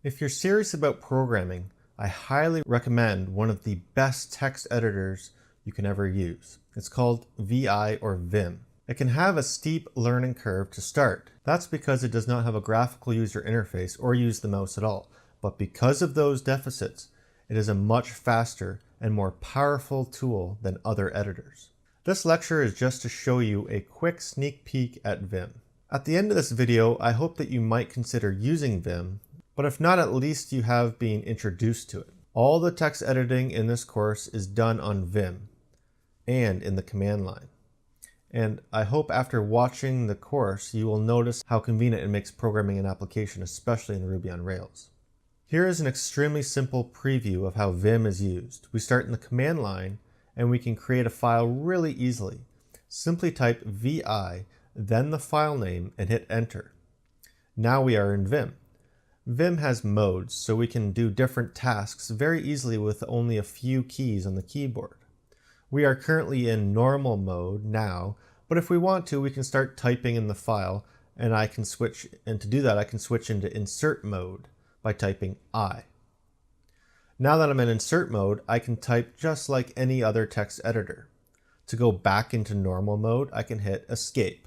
If you're serious about programming, I highly recommend one of the best text editors you can ever use. It's called VI or Vim. It can have a steep learning curve to start. That's because it does not have a graphical user interface or use the mouse at all. But because of those deficits, it is a much faster and more powerful tool than other editors. This lecture is just to show you a quick sneak peek at Vim. At the end of this video, I hope that you might consider using Vim, but if not, at least you have been introduced to it. All the text editing in this course is done on Vim and in the command line. And I hope after watching the course, you will notice how convenient it makes programming an application, especially in Ruby on Rails. Here is an extremely simple preview of how Vim is used. We start in the command line and we can create a file really easily. Simply type VI, then the file name and hit enter. Now we are in Vim. Vim has modes, so we can do different tasks very easily with only a few keys on the keyboard. We are currently in normal mode now, but if we want to, we can start typing in the file, and to do that I can switch into insert mode by typing I. Now that I'm in insert mode, I can type just like any other text editor. To go back into normal mode, I can hit escape.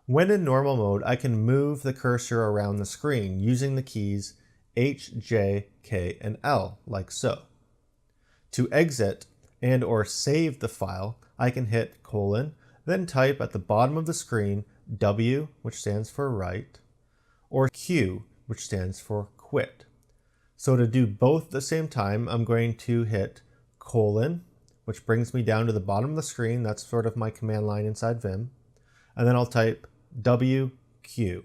When in normal mode, I can move the cursor around the screen using the keys H, J, K, and L, like so. To exit and or save the file, I can hit : then type at the bottom of the screen W, which stands for write, or Q, which stands for quit. So to do both at the same time, I'm going to hit : which brings me down to the bottom of the screen. That's sort of my command line inside Vim. And then I'll type WQ.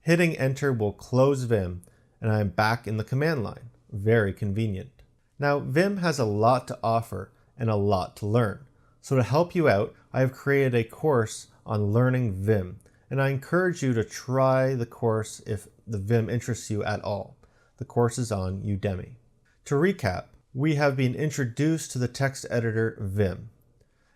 Hitting enter will close Vim, and I'm back in the command line. Very convenient. Now, Vim has a lot to offer and a lot to learn. So to help you out, I have created a course on learning Vim, and I encourage you to try the course if the Vim interests you at all. The course is on Udemy. To recap, we have been introduced to the text editor Vim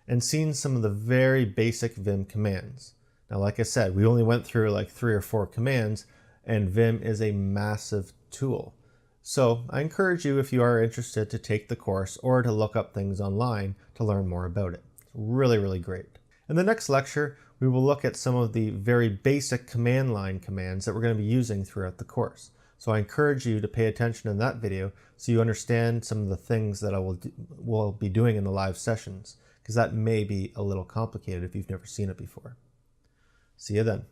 and seen some of the very basic Vim commands. Now, like I said, we only went through like 3 or 4 commands, and Vim is a massive tool. So I encourage you, if you are interested, to take the course or to look up things online to learn more about it. It's really, really great. In the next lecture, we will look at some of the very basic command line commands that we're going to be using throughout the course. So I encourage you to pay attention in that video so you understand some of the things that I will be doing in the live sessions, because that may be a little complicated if you've never seen it before. See you then.